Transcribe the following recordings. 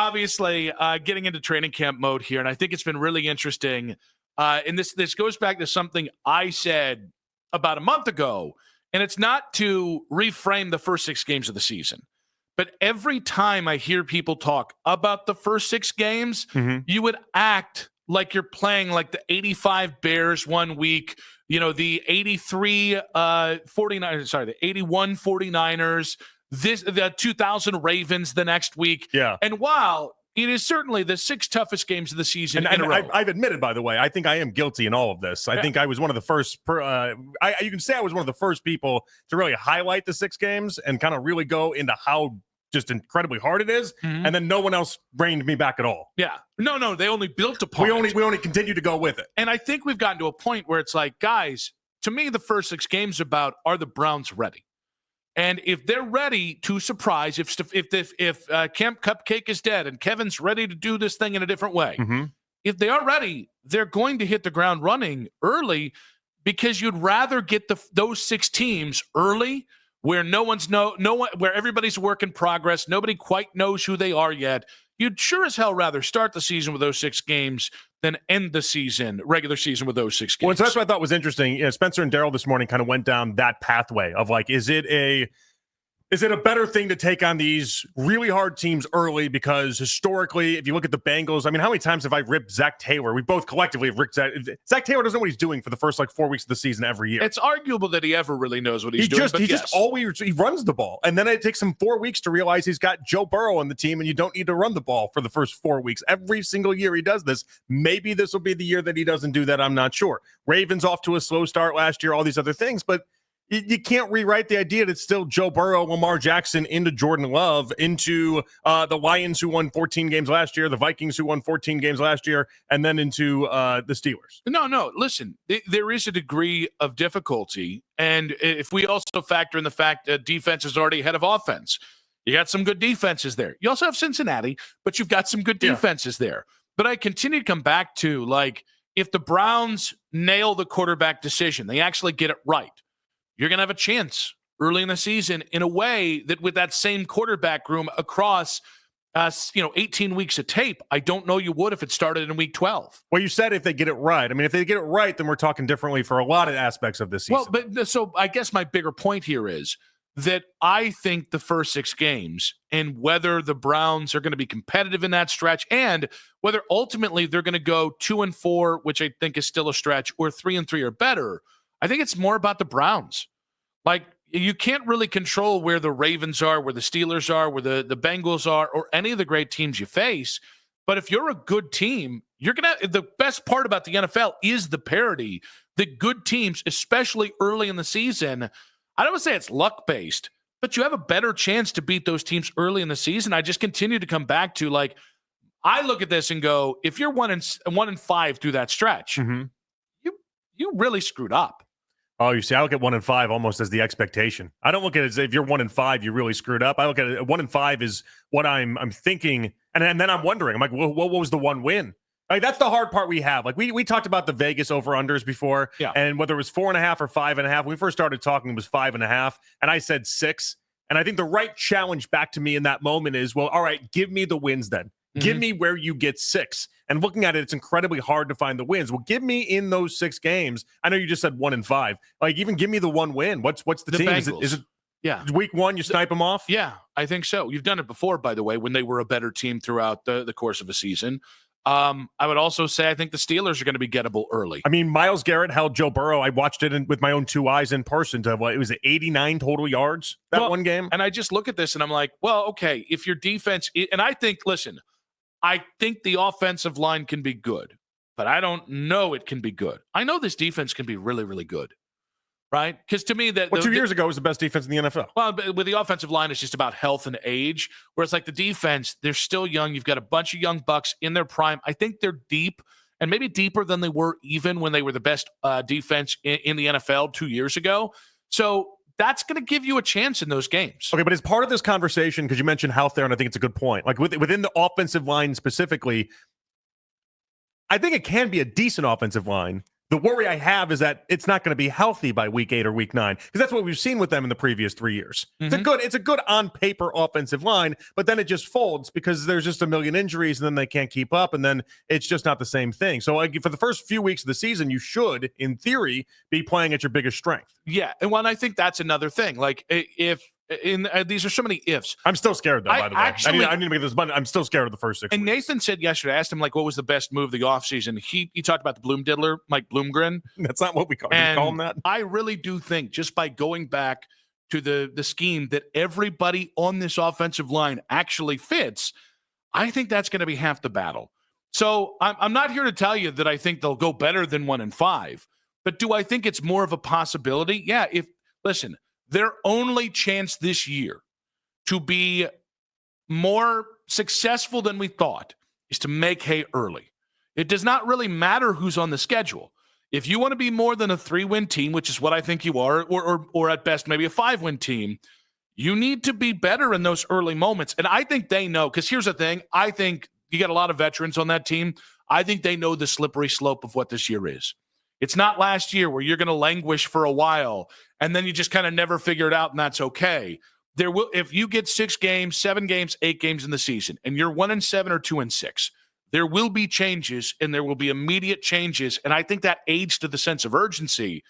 obviously getting into training camp mode here, and I think it's been really interesting. And this goes back to something I said about a month ago, and it's not to reframe the first 6 games of the season. But every time I hear people talk about the first 6 games, you would act like you're playing like the 85 Bears one week, the 83 49ers, sorry, the 81 49ers, the 2000 Ravens the next week. Yeah. And while it is certainly the 6 toughest games of the season in a row. I've admitted, by the way, I think I am guilty in all of this. I think I was one of the first, you can say I was one of the first people to really highlight the 6 games and kind of really go into how just incredibly hard it is, and then no one else reined me back at all. Yeah. No, they only built upon it. We only continue to go with it. And I think we've gotten to a point where it's like, guys, to me, the first 6 games about, are the Browns ready? And if they're ready to surprise, if Camp Cupcake is dead and Kevin's ready to do this thing in a different way, if they are ready, they're going to hit the ground running early, because you'd rather get those 6 teams early where where everybody's a work in progress, nobody quite knows who they are yet. You'd sure as hell rather start the season with those 6 games than end the regular season with those 6 games. Well, so that's what I thought was interesting. Spencer and Daryl this morning kind of went down that pathway of like, is it a better thing to take on these really hard teams early? Because historically, if you look at the Bengals, I mean, how many times have I ripped Zach Taylor? We both collectively have ripped Zach Taylor. Doesn't know what he's doing for the first 4 weeks of the season every year. It's arguable that he ever really knows what he's doing. He runs the ball. And then it takes him 4 weeks to realize he's got Joe Burrow on the team, and you don't need to run the ball for the first 4 weeks. Every single year he does this. Maybe this will be the year that he doesn't do that. I'm not sure. Ravens off to a slow start last year, all these other things, but you can't rewrite the idea that it's still Joe Burrow, Lamar Jackson, into Jordan Love, into the Lions, who won 14 games last year, the Vikings, who won 14 games last year, and then into the Steelers. No. Listen, there is a degree of difficulty. And if we also factor in the fact that defense is already ahead of offense, you got some good defenses there. You also have Cincinnati, but you've got some good defenses there. But I continue to come back to, like, if the Browns nail the quarterback decision, they actually get it right, you're going to have a chance early in the season in a way that with that same quarterback room across 18 weeks of tape, I don't know you would if it started in week 12. Well, you said if they get it right. I mean, if they get it right, then we're talking differently for a lot of aspects of this season. Well, but so I guess my bigger point here is that I think the first 6 games, and whether the Browns are going to be competitive in that stretch, and whether ultimately they're going to go 2-4, which I think is still a stretch, or 3-3 or better, I think it's more about the Browns. Like, you can't really control where the Ravens are, where the Steelers are, where the Bengals are, or any of the great teams you face. But if you're a good team, the best part about the NFL is the parity. The good teams, especially early in the season, I don't want to say it's luck-based, but you have a better chance to beat those teams early in the season. I just continue to come back to, like, I look at this and go, if you're 1-5 through that stretch, you really screwed up. Oh, you see, I look at 1-5 almost as the expectation. I don't look at it as if you're 1-5, you really screwed up. I look at it 1-5 is what I'm thinking, and then I'm wondering. I'm like, well, what was the one win? Like, that's the hard part we have. Like, we talked about the Vegas over-unders before, and whether it was 4.5 or 5.5. When we first started talking, it was 5.5, and I said 6. And I think the right challenge back to me in that moment is, well, all right, give me the wins then. Give me where you get 6. And looking at it, it's incredibly hard to find the wins. Well, give me in those 6 games. I know you just said 1-5. Like, even give me the one win. What's the team? Bengals. Is it week 1 you snipe them off? Yeah, I think so. You've done it before, by the way, when they were a better team throughout the course of a season. I would also say I think the Steelers are going to be gettable early. I mean, Myles Garrett held Joe Burrow. I watched it with my own 2 eyes in person to it was 89 total yards one game. And I just look at this and I'm like, well, okay, if your defense, and I think, listen, I think the offensive line can be good, but I don't know it can be good. I know this defense can be really, really good, right? Because to me, 2 years ago was the best defense in the NFL. Well, with the offensive line, it's just about health and age, whereas like the defense, they're still young. You've got a bunch of young bucks in their prime. I think they're deep, and maybe deeper than they were even when they were the best defense in the NFL 2 years ago. So that's going to give you a chance in those games. Okay, but as part of this conversation, because you mentioned health there, and I think it's a good point, like within the offensive line specifically, I think it can be a decent offensive line The worry I have is that it's not going to be healthy by week 8 or week 9, because that's what we've seen with them in the previous 3 years. It's a good on paper offensive line, but then it just folds because there's just a million injuries and then they can't keep up, and then it's just not the same thing. So for the first few weeks of the season, you should, in theory, be playing at your biggest strength. Yeah, and I think that's another thing. Like if these are so many ifs. I'm still scared though. By the way, I need to make this button. I'm still scared of the first 6 And weeks. Nathan said yesterday, I asked him like, what was the best move of the offseason? He talked about the Bloom Diddler, Mike Bloomgren. That's not what we call him that. I really do think just by going back to the scheme that everybody on this offensive line actually fits, I think that's going to be half the battle. So I'm not here to tell you that I think they'll go better than 1-5, but do I think it's more of a possibility? Yeah. Listen, their only chance this year to be more successful than we thought is to make hay early. It does not really matter who's on the schedule. If you want to be more than a 3-win team, which is what I think you are, or at best maybe a 5-win team, you need to be better in those early moments. And I think they know, because here's the thing. I think you got a lot of veterans on that team. I think they know the slippery slope of what this year is. It's not last year where you're going to languish for a while and then you just kind of never figure it out, and that's okay. If you get 6 games, 7 games, 8 games in the season, and you're 1-7 or 2-6, there will be changes, and there will be immediate changes. And I think that aids to the sense of urgency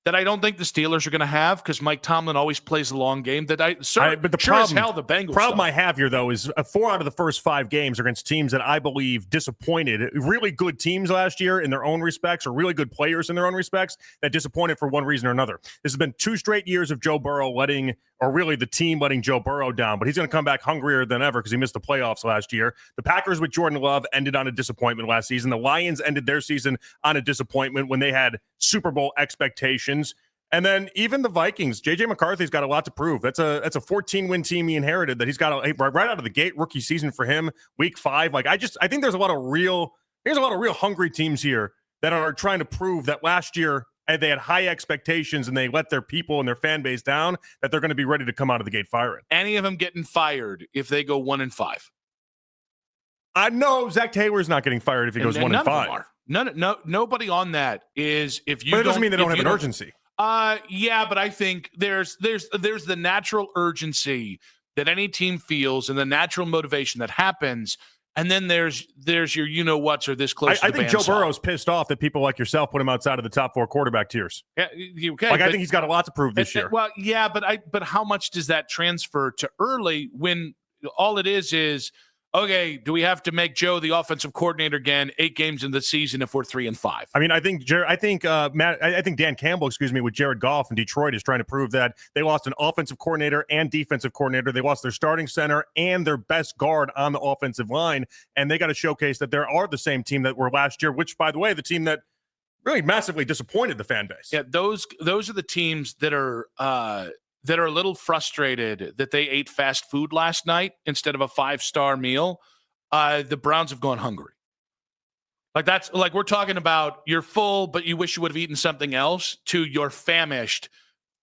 that I don't think the Steelers are going to have, because Mike Tomlin always plays the long game. But the problem, as hell, the Bengals. Problem I have here, though, is 4 out of the first 5 games are against teams that I believe disappointed. Really good teams last year in their own respects, or really good players in their own respects, that disappointed for one reason or another. This has been 2 straight years of Joe Burrow the team letting Joe Burrow down. But he's going to come back hungrier than ever because he missed the playoffs last year. The Packers with Jordan Love ended on a disappointment last season. The Lions ended their season on a disappointment when they had Super Bowl expectations. And then even the Vikings, J.J. McCarthy's got a lot to prove. That's a 14-win team he inherited that he's got right out of the gate, rookie season for him, week 5. I think there's a lot of real hungry teams here that are trying to prove that last year they had high expectations and they let their people and their fan base down, that they're going to be ready to come out of the gate firing. Any of them getting fired if they go 1-5? I know Zach Taylor's not getting fired if he goes 1-5. Nobody on that is. If you, but it doesn't mean they don't have an urgency. Yeah, but I think there's the natural urgency that any team feels and the natural motivation that happens. And then there's your you-know-whats are this close to the I think Joe Burrow's pissed off that people like yourself put him outside of the top 4 quarterback tiers. Yeah, okay. I think he's got a lot to prove this year. Well, yeah, but how much does that transfer to early when all it is, okay, do we have to make Joe the offensive coordinator again 8 games in the season if we're 3-5? I mean, I think Dan Campbell, with Jared Goff in Detroit is trying to prove that they lost an offensive coordinator and defensive coordinator. They lost their starting center and their best guard on the offensive line, and they got to showcase that they are the same team that were last year, which, by the way, the team that really massively disappointed the fan base. Yeah, those are the teams that are a little frustrated that they ate fast food last night instead of a 5-star meal. The Browns have gone hungry. That's we're talking about you're full, but you wish you would have eaten something else, to you're famished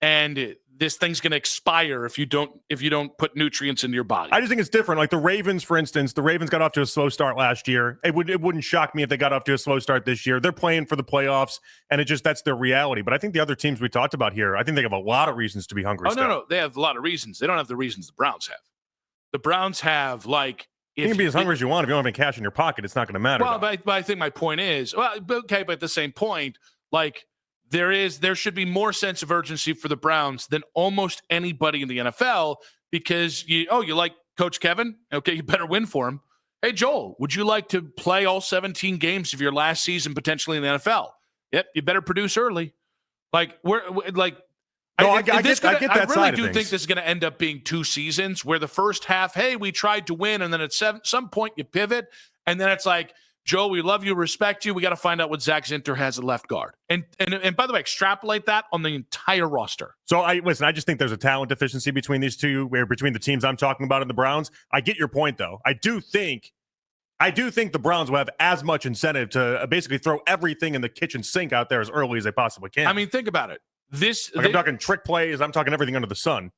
and this thing's going to expire if you don't put nutrients into your body. I just think it's different. Like the Ravens, for instance, the Ravens got off to a slow start last year. It wouldn't shock me if they got off to a slow start this year. They're playing for the playoffs, and that's their reality. But I think the other teams we talked about here, I think they have a lot of reasons to be hungry. No, they have a lot of reasons. They don't have the reasons the Browns have. The Browns have you can be as hungry as you want. If you don't have any cash in your pocket, it's not going to matter. Well, but I think my point is, but at the same point, there should be more sense of urgency for the Browns than almost anybody in the NFL, because you like Coach Kevin? Okay, you better win for him. Hey, Joel, would you like to play all 17 games of your last season potentially in the NFL? Yep, you better produce early. I get that. I really do think this is going to end up being 2 seasons where the first half, hey, we tried to win, and then at some point you pivot, and then it's like, Joe, we love you, respect you. We got to find out what Zach Zinter has at left guard. And by the way, extrapolate that on the entire roster. So I just think there's a talent deficiency between these two, between the teams I'm talking about and the Browns. I get your point, though. I do think the Browns will have as much incentive to basically throw everything in the kitchen sink out there as early as they possibly can. I mean, think about it. I'm talking trick plays. I'm talking everything under the sun.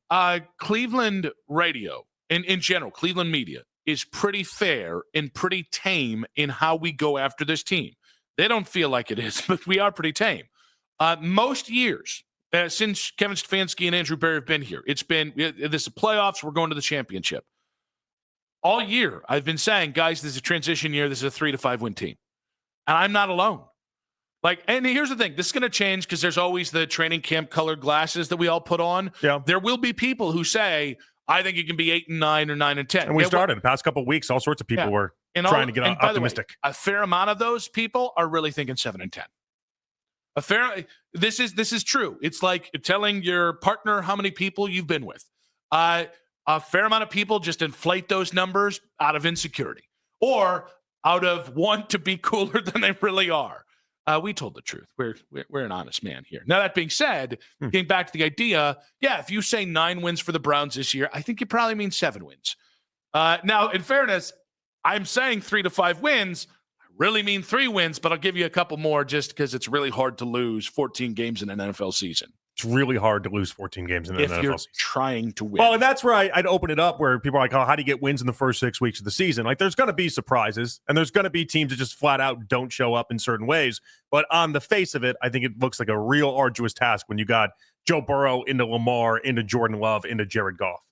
Cleveland radio, in general, Cleveland media, is pretty fair and pretty tame in how we go after this team. They don't feel like it is, but we are pretty tame. Most years, since Kevin Stefanski and Andrew Berry have been here, it's been this is playoffs, we're going to the championship. All year, I've been saying, guys, this is a transition year. This is a 3 to 5 win team. And I'm not alone. And here's the thing. This is going to change because there's always the training camp colored glasses that we all put on. Yeah. There will be people who say, I think it can be 8 and 9 or 9 and 10. And we started the past couple of weeks. All sorts of people were trying to get optimistic. Way, a fair amount of those people are really thinking 7 and 10. This is true. It's like telling your partner how many people you've been with. A fair amount of people just inflate those numbers out of insecurity or out of want to be cooler than they really are. We told the truth. We're an honest man here. Now, that being said, getting back to the idea, if you say 9 wins for the Browns this year, I think you probably mean 7 wins. Now, in fairness, I'm saying 3 to 5 wins. I really mean 3 wins, but I'll give you a couple more just because it's really hard to lose 14 games in an NFL season. It's really hard to lose 14 games in an NFL season. If you're trying to win. Well, and that's where I'd open it up where people are like, oh, how do you get wins in the first 6 weeks of the season? Like, there's going to be surprises, and there's going to be teams that just flat out don't show up in certain ways. But on the face of it, I think it looks like a real arduous task when you got Joe Burrow into Lamar, into Jordan Love, into Jared Goff.